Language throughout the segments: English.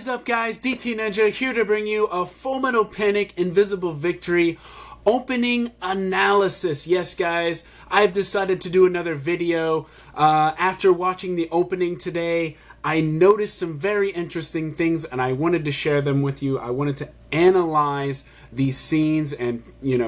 is up, guys? DT Ninja here to bring you a Fullmetal Panic Invisible Victory opening analysis. Yes, guys, I've decided to do another video. After watching the opening today, I noticed some very interesting things and I wanted to share them with you. I wanted to analyze these scenes and,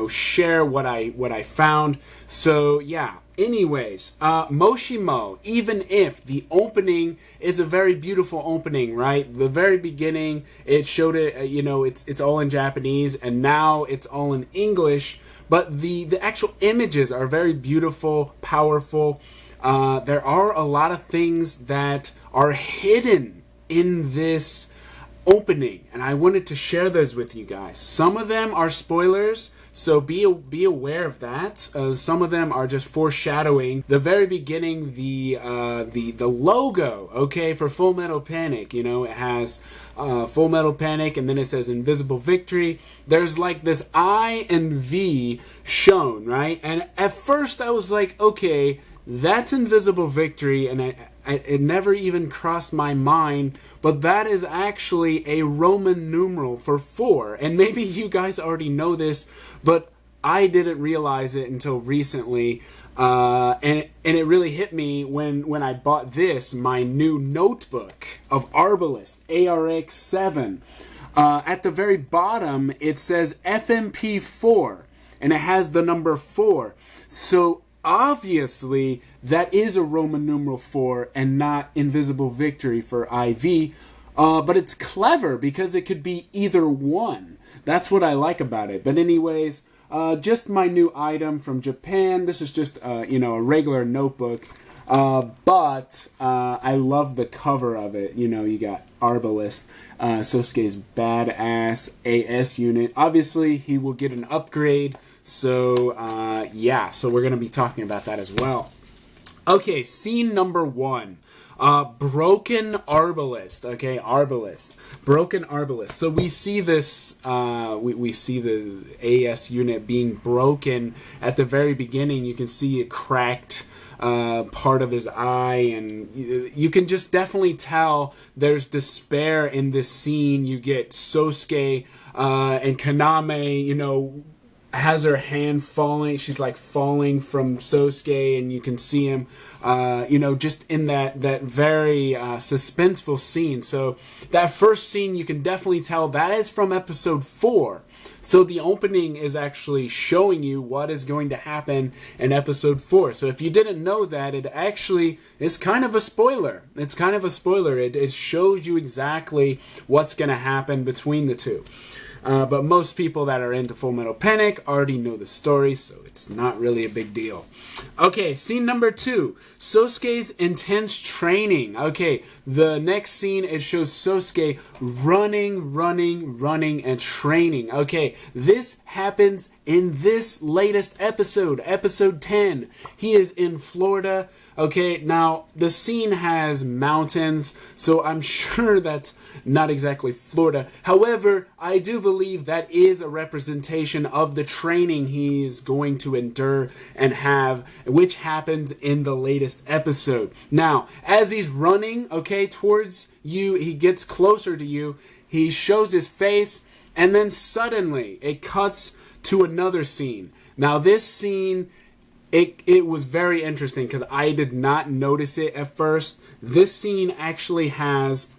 share what I found. So, yeah. Anyways, Moshimo, even if the opening is a very beautiful opening, right? The very beginning, it showed it, it's all in Japanese, and now it's all in English, but the actual images are very beautiful, powerful. There are a lot of things that are hidden in this opening, and I wanted to share those with you guys. Some of them are spoilers, so be aware of that. Some of them are just foreshadowing. The very beginning, the logo, okay, for Fullmetal Panic, it has Fullmetal Panic, and then it says Invisible Victory. There's like this I and V shown, right? And at first I was like, okay, that's Invisible Victory, and it never even crossed my mind, but that is actually a Roman numeral for 4. And maybe you guys already know this, but I didn't realize it until recently. And it really hit me when I bought this, my new notebook of Arbalest, ARX7. At the very bottom, it says FMP4, and it has the number 4. So obviously, that is a Roman numeral 4 and not Invisible Victory for IV. But it's clever because it could be either one. That's what I like about it. But anyways, just my new item from Japan. This is just, a regular notebook. But I love the cover of it. You got Arbalest, Sosuke's badass AS unit. Obviously, he will get an upgrade. So, so we're going to be talking about that as well. Okay, scene number 1. Broken Arbalest. Okay, Arbalest. Broken Arbalest. So we see this, we see the AS unit being broken at the very beginning. You can see a cracked part of his eye, and you can just definitely tell there's despair in this scene. You get Sosuke and Kaname, has her hand falling. She's like falling from Sosuke, and you can see him, just in that very suspenseful scene. So that first scene, you can definitely tell that is from episode 4. So the opening is actually showing you what is going to happen in episode 4. So if you didn't know that, it actually is kind of a spoiler. It's kind of a spoiler. It shows you exactly what's going to happen between the two. But most people that are into Fullmetal Panic already know the story, so it's not really a big deal. Okay, scene number 2. Sosuke's intense training. Okay, the next scene, it shows Sosuke running, and training. Okay, this happens in this latest episode, episode 10. He is in Florida. Okay, now the scene has mountains, so I'm sure that's not exactly Florida. However, I do believe that is a representation of the training he is going to endure and have, which happens in the latest episode. Now, as he's running, okay, towards you, he gets closer to you, he shows his face, and then suddenly it cuts to another scene. Now, this scene, it was very interesting because I did not notice it at first. This scene actually has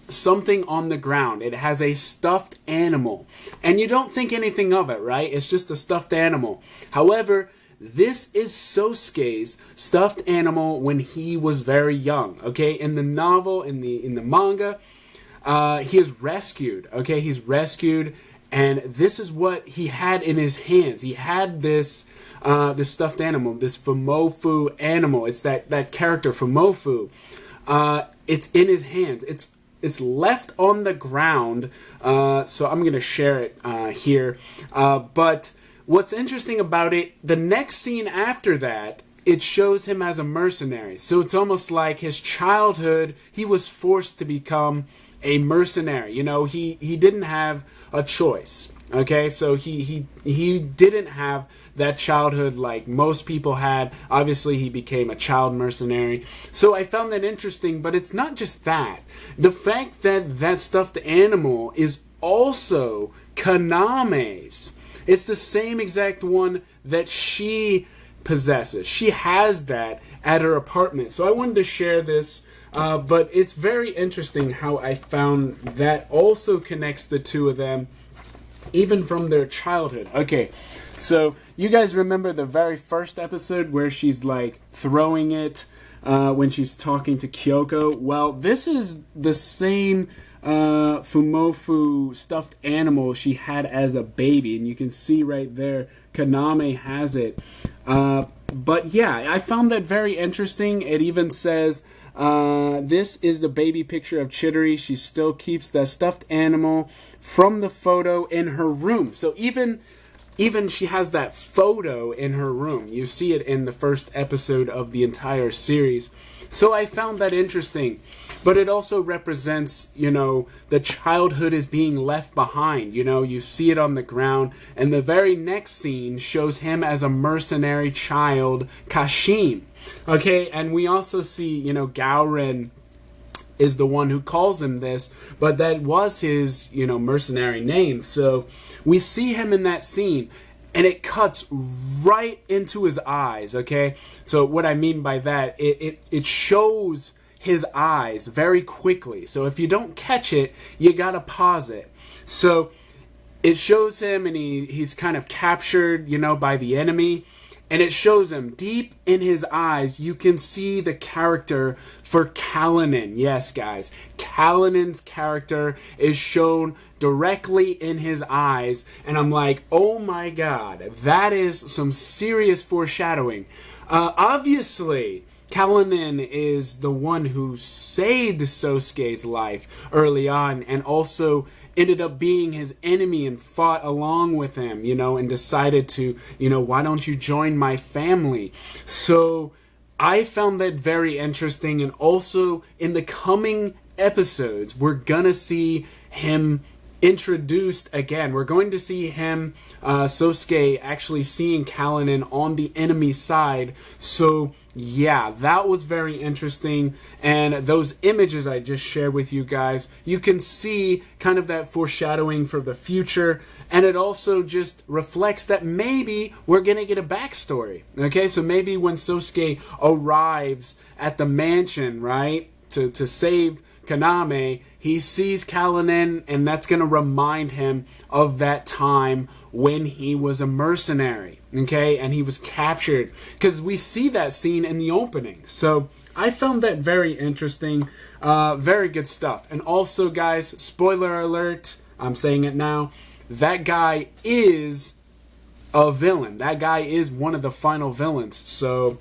something on the ground. It has a stuffed animal. And you don't think anything of it, right? It's just a stuffed animal. However, this is Sosuke's stuffed animal when he was very young. Okay, in the novel, in the manga, he is rescued. Okay, he's rescued, and this is what he had in his hands. He had this stuffed animal, this Fumoffu animal. It's that character Fumoffu. It's in his hands. It's left on the ground. So I'm gonna share it here. But what's interesting about it, the next scene after that, it shows him as a mercenary. So it's almost like his childhood, he was forced to become a mercenary. You know, he didn't have a choice. Okay, so he didn't have that childhood like most people had. Obviously, he became a child mercenary. So I found that interesting, but it's not just that. The fact that that stuffed animal is also Kaname's. It's the same exact one that she possesses. She has that at her apartment. So I wanted to share this, but it's very interesting how I found that also connects the two of them, even from their childhood. Okay, so you guys remember the very first episode where she's like throwing it when she's talking to Kyoko? Well, this is the same Fumofu stuffed animal she had as a baby, and you can see right there Kaname has it. But yeah, I found that very interesting. It even says this is the baby picture of Chidori. She still keeps that stuffed animal from the photo in her room. So even she has that photo in her room. You see it in the first episode of the entire series. So I found that interesting. But it also represents, you know, the childhood is being left behind. You know, you see it on the ground. And the very next scene shows him as a mercenary child, Kashin. Okay, and we also see, you know, Gowren is the one who calls him this, but that was his, you know, mercenary name. So we see him in that scene, and it cuts right into his eyes, okay? So what I mean by that, it shows his eyes very quickly. So if you don't catch it, you gotta pause it. So it shows him, and he's kind of captured, you know, by the enemy. And it shows him deep in his eyes. You can see the character for Kalinin. Yes, guys. Kalinin's character is shown directly in his eyes. And I'm like, oh my god, that is some serious foreshadowing. Obviously, Kalinin is the one who saved Sosuke's life early on, and also ended up being his enemy and fought along with him, you know, and decided to, you know, why don't you join my family? So I found that very interesting, and also in the coming episodes, we're gonna see him introduced again. We're going to see him, Sosuke, actually seeing Kalinin on the enemy side. So yeah, that was very interesting. And those images I just shared with you guys, you can see kind of that foreshadowing for the future. And it also just reflects that maybe we're going to get a backstory. Okay, so maybe when Sosuke arrives at the mansion, right, to save Kaname, he sees Kalinin, and that's going to remind him of that time when he was a mercenary, okay, and he was captured, because we see that scene in the opening. So I found that very interesting, very good stuff. And also, guys, spoiler alert, I'm saying it now, that guy is a villain. That guy is one of the final villains, so...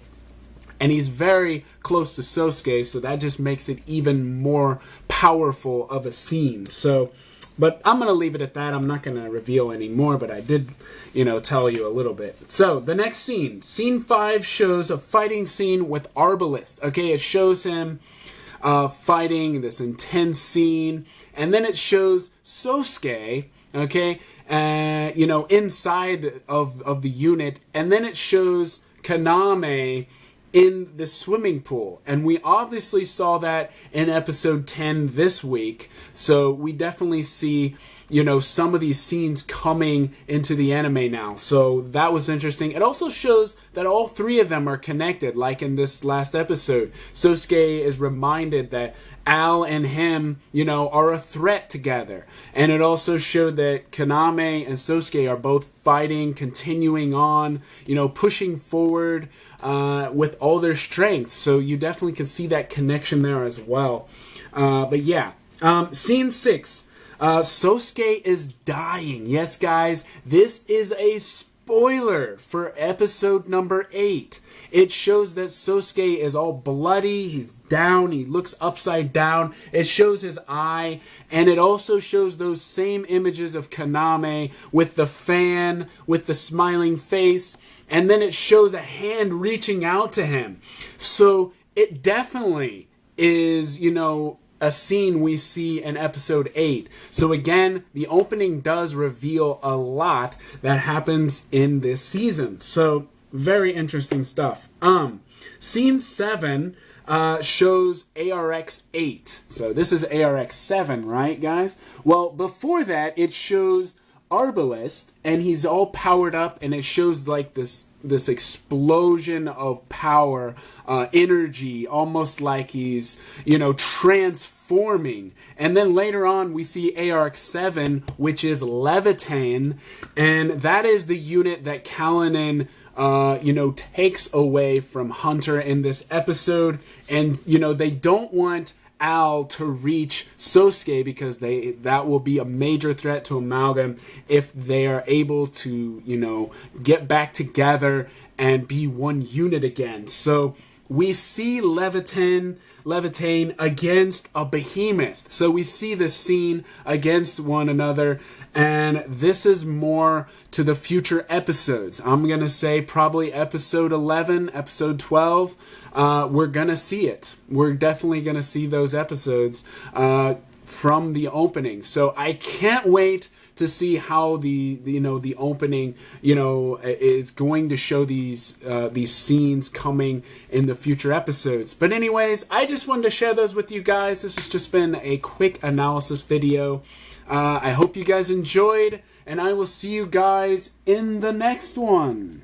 And he's very close to Sosuke, so that just makes it even more powerful of a scene. So, but I'm going to leave it at that. I'm not going to reveal any more, but I did, you know, tell you a little bit. So, the next scene. Scene 5 shows a fighting scene with Arbalest. Okay, it shows him fighting this intense scene. And then it shows Sosuke, okay, you know, inside of the unit. And then it shows Kaname in the swimming pool, and we obviously saw that in episode 10 this week, so we definitely see, you know, some of these scenes coming into the anime now, so that was interesting. It also shows that all three of them are connected, like in this last episode. Sosuke is reminded that Al and him, you know, are a threat together, and it also showed that Kaname and Sosuke are both fighting, continuing on, you know, pushing forward with all their strength, so you definitely can see that connection there as well. But yeah, scene 6. Sosuke is dying. Yes, guys, this is a spoiler for episode number 8. It shows that Sosuke is all bloody, he's down, he looks upside down, it shows his eye, and it also shows those same images of Kaname with the fan, with the smiling face, and then it shows a hand reaching out to him. So it definitely is, you know, a scene we see in episode 8. So again, the opening does reveal a lot that happens in this season. So very interesting stuff. Scene 7 shows ARX 8. So this is ARX 7, right, guys? Well, before that, it shows Arbalest, and he's all powered up, and it shows like this explosion of power, energy, almost like he's, transforming. And then later on, we see ARX 7, which is Leviathan, and that is the unit that Callanan takes away from Hunter in this episode. And, they don't want Al to reach Sosuke because that will be a major threat to Amalgam if they are able to, get back together and be one unit again. So we see Leviathan against a behemoth. So we see the scene against one another, and this is more to the future episodes. I'm going to say probably episode 11, episode 12. We're going to see it. We're definitely going to see those episodes from the opening. So I can't wait to see how the opening is going to show these scenes coming in the future episodes. But anyways, I just wanted to share those with you guys. This has just been a quick analysis video. I hope you guys enjoyed, and I will see you guys in the next one.